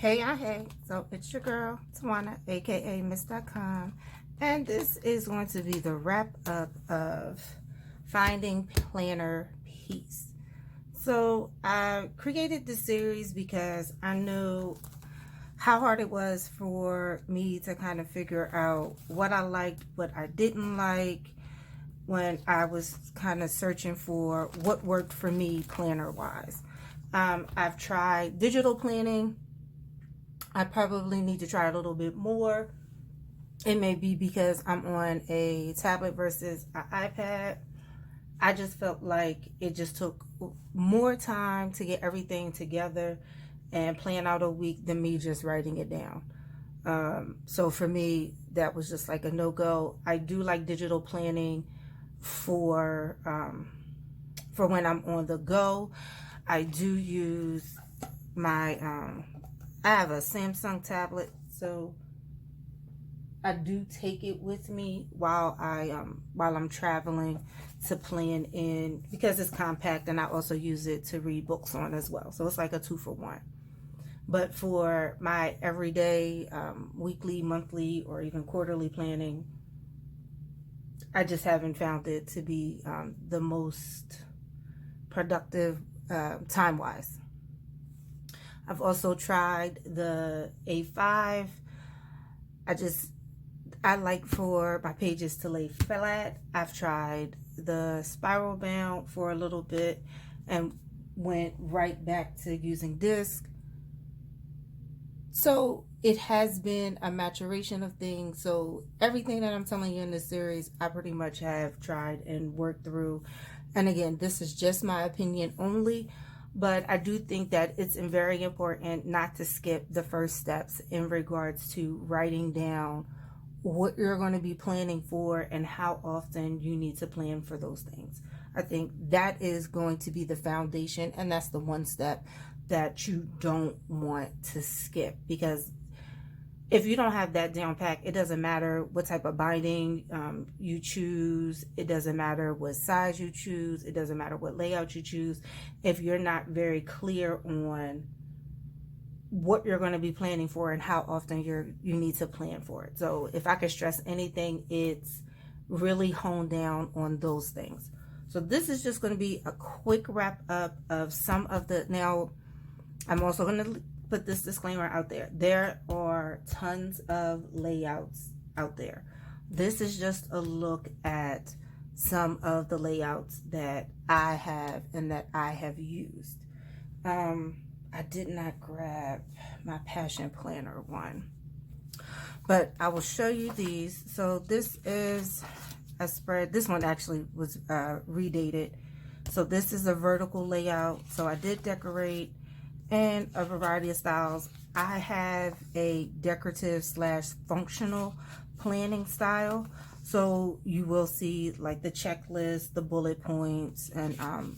Hey, so it's your girl, Tawana, aka Miss.com, and this is going to be the wrap up of Finding Planner Peace. So I created this series because I knew how hard it was for me to kind of figure out what I liked, what I didn't like, when I was kind of searching for what worked for me planner wise. I've tried digital planning. I probably need to try a little bit more. It may be because I'm on a tablet versus an iPad. I just felt like it just took more time to get everything together and plan out a week than me just writing it down. So for me, that was just like a no-go. I do like digital planning for when I'm on the go. I do use my I have a Samsung tablet, so I do take it with me while I'm traveling to plan in, because it's compact, and I also use it to read books on as well. So it's like a 2-for-1. But for my everyday, weekly, monthly, or even quarterly planning, I just haven't found it to be the most productive time-wise. I've also tried the A5. I like for my pages to lay flat. I've tried the spiral bound for a little bit and went right back to using disc. So it has been a maturation of things. So everything that I'm telling you in this series, I pretty much have tried and worked through. And again, this is just my opinion only, but I do think that it's very important not to skip the first steps in regards to writing down what you're going to be planning for and how often you need to plan for those things. I think that is going to be the foundation, and that's the one step that you don't want to skip, because if you don't have that down pat, it doesn't matter what type of binding you choose. It doesn't matter what size you choose. It doesn't matter what layout you choose. If you're not very clear on what you're going to be planning for and how often you need to plan for it. So if I could stress anything, it's really honed down on those things. So this is just going to be a quick wrap up of some of the, now I'm also going to put this disclaimer out there. There are tons of layouts out there. This is just a look at some of the layouts that I have and that I have used. I did not grab my Passion Planner one, but I will show you these. So this is a spread. This one actually was redated. So this is a vertical layout. So I did decorate in a variety of styles. I have a decorative / functional planning style. So you will see like the checklist, the bullet points, and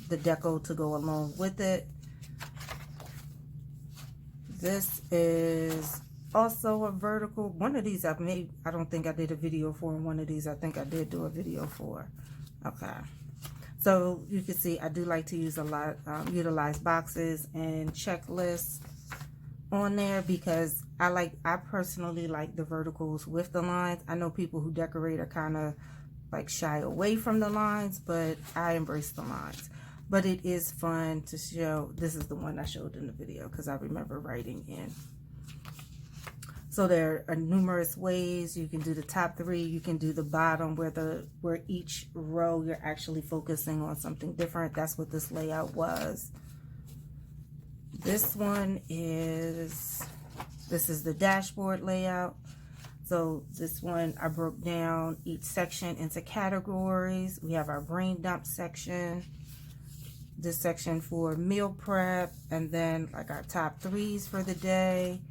the deco to go along with it. This is also a vertical. One of these I don't think I did a video for, and one of these I think I did do a video for. Okay. So you can see I do like to use a lot, utilize boxes and checklists on there, because I personally like the verticals with the lines. I know people who decorate are kind of like shy away from the lines, but I embrace the lines. But it is fun to show. This is the one I showed in the video because I remember writing in. So there are numerous ways. You can do the top 3. You can do the bottom where each row you're actually focusing on something different. That's what this layout was. This one is, this is the dashboard layout. So this one, I broke down each section into categories. We have our brain dump section, this section for meal prep, and then like our top 3s for the day.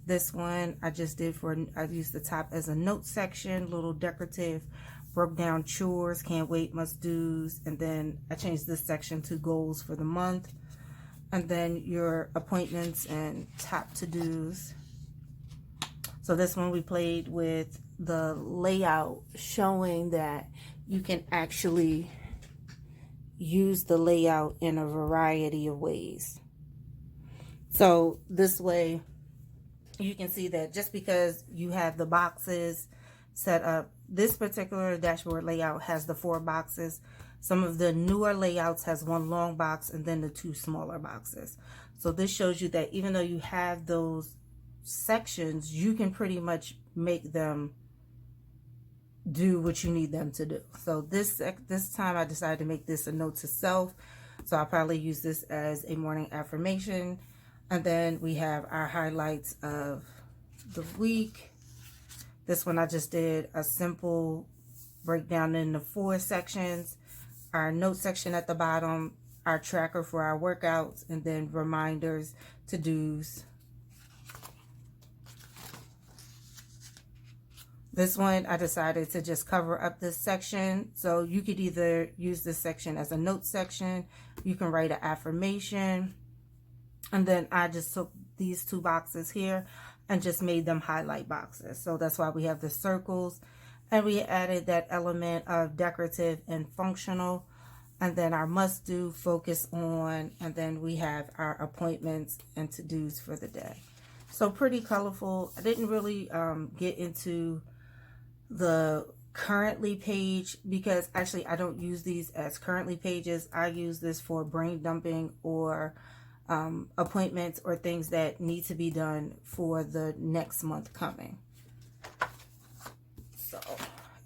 This one I just did I used the top as a note section, little decorative, broke down chores, can't wait, must do's, and then I changed this section to goals for the month, and then your appointments and top to-dos. So this one we played with the layout, showing that you can actually use the layout in a variety of ways. So this way you can see that just because you have the boxes set up, this particular dashboard layout has the 4 boxes. Some of the newer layouts has 1 long box and then the 2 smaller boxes. So this shows you that even though you have those sections, you can pretty much make them do what you need them to do. So this time I decided to make this a note to self. So I'll probably use this as a morning affirmation. And then we have our highlights of the week. This one I just did a simple breakdown into 4 sections. Our note section at the bottom, our tracker for our workouts, and then reminders, to-dos. This one, I decided to just cover up this section. So you could either use this section as a note section, you can write an affirmation, and then I just took these 2 boxes here and just made them highlight boxes. So that's why we have the circles, and we added that element of decorative and functional, and then our must do, focus on, and then we have our appointments and to-dos for the day. So pretty colorful. I didn't really get into the currently page because actually I don't use these as currently pages. I use this for brain dumping or appointments or things that need to be done for the next month coming. So,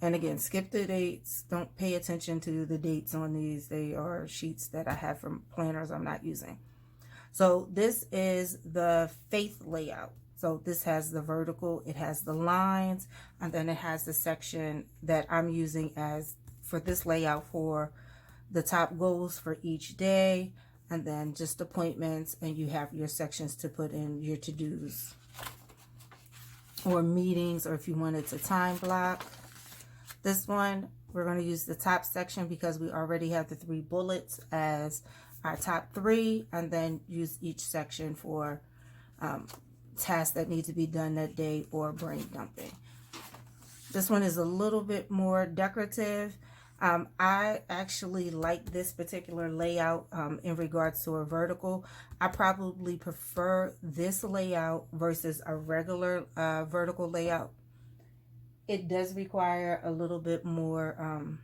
and again, skip the dates. Don't pay attention to the dates on these. They are sheets that I have from planners I'm not using. So this is the faith layout. So this has the vertical, it has the lines, and then it has the section that I'm using as for this layout for the top goals for each day, and then just appointments, and you have your sections to put in your to-dos or meetings, or if you wanted to time block. This one, we're going to use the top section because we already have the 3 bullets as our top 3, and then use each section for tasks that need to be done that day or brain dumping. This one is a little bit more decorative. I actually like this particular layout in regards to a vertical. I probably prefer this layout versus a regular vertical layout. It does require a little bit more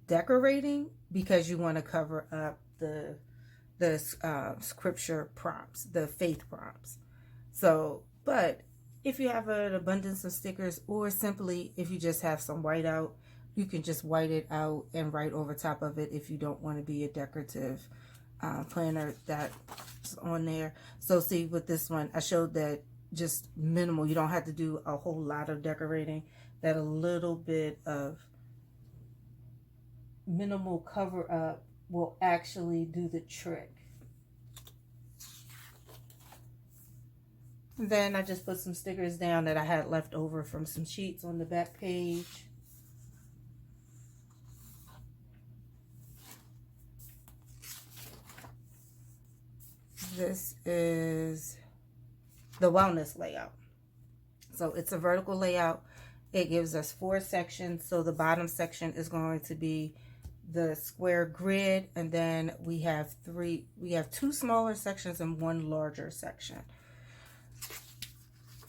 decorating because you want to cover up the scripture prompts, the faith prompts. So, but if you have an abundance of stickers, or simply if you just have some whiteout, you can just white it out and write over top of it if you don't want to be a decorative planner that's on there. So see, with this one, I showed that just minimal. You don't have to do a whole lot of decorating. That a little bit of minimal cover up will actually do the trick. And then I just put some stickers down that I had left over from some sheets on the back page. This is the wellness layout. So it's a vertical layout. It gives us 4 sections. So the bottom section is going to be the square grid, and then we have 2 smaller sections and 1 larger section.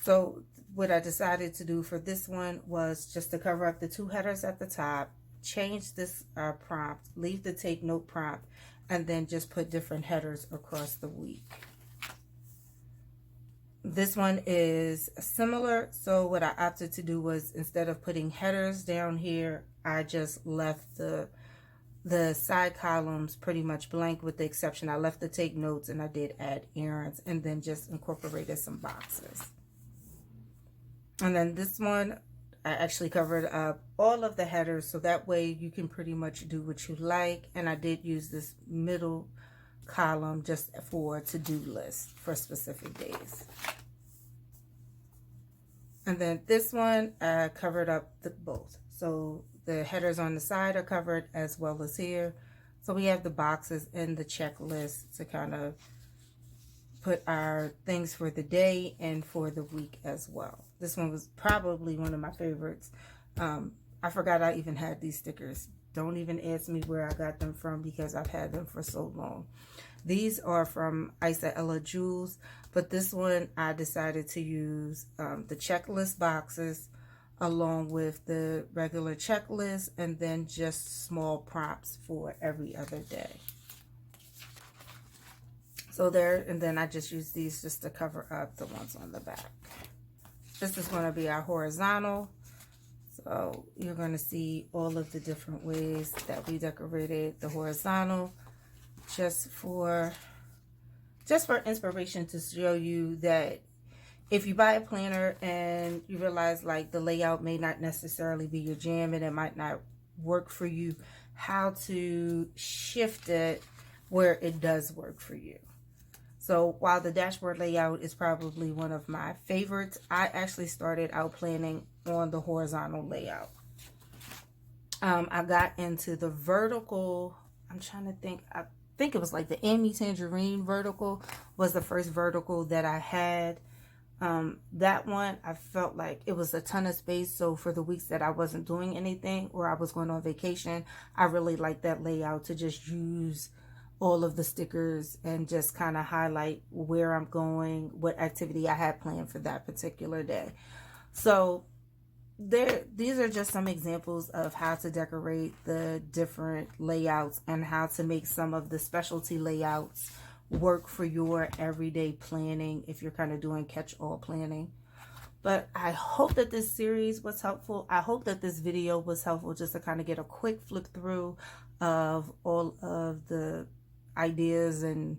So what I decided to do for this one was just to cover up the 2 headers at the top, change this prompt, leave the take note prompt, and then just put different headers across the week. This one is similar. So what I opted to do was, instead of putting headers down here, I just left the side columns pretty much blank, with the exception I left the take notes and I did add errands, and then just incorporated some boxes. And then this one, I actually covered up all of the headers, so that way you can pretty much do what you like. And I did use this middle column just for to-do lists for specific days. And then this one, I covered up both. So the headers on the side are covered as well as here. So we have the boxes and the checklist to kind of put our things for the day and for the week as well. This one was probably one of my favorites. I forgot I even had these stickers Don't even ask me where I got them from because I've had them for so long. These are from Isa Ella Jewels, but this one I decided to use the checklist boxes along with the regular checklist, and then just small prompts for every other day. So there, and then I just use these just to cover up the ones on the back. This is going to be our horizontal. So you're going to see all of the different ways that we decorated the horizontal, just for inspiration, to show you that if you buy a planner and you realize like the layout may not necessarily be your jam and it might not work for you, how to shift it where it does work for you. So while the dashboard layout is probably one of my favorites, I actually started out planning on the horizontal layout. I got into the vertical. I'm trying to think. I think it was like the Amy Tangerine vertical was the first vertical that I had. That one, I felt like it was a ton of space. So for the weeks that I wasn't doing anything or I was going on vacation, I really liked that layout to just use all of the stickers and just kind of highlight where I'm going, what activity I had planned for that particular day. So these are just some examples of how to decorate the different layouts and how to make some of the specialty layouts work for your everyday planning if you're kind of doing catch-all planning. But I hope that this series was helpful. I hope that this video was helpful, just to kind of get a quick flip through of all of the ideas and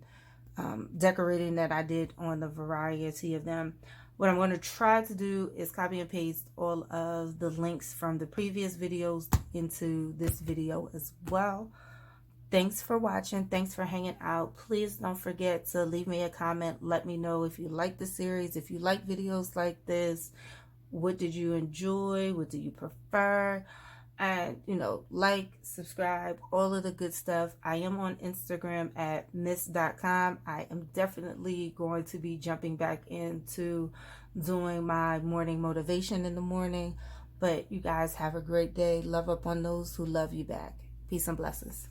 decorating that I did on the variety of them. What I'm going to try to do is copy and paste all of the links from the previous videos into this video as well. Thanks for watching. Thanks for hanging out. Please don't forget to leave me a comment. Let me know if you like the series, if you like videos like this. What did you enjoy? What do you prefer? And, you know, like, subscribe, all of the good stuff. I am on Instagram at miss.com. I am definitely going to be jumping back into doing my morning motivation in the morning. But you guys have a great day. Love up on those who love you back. Peace and blessings.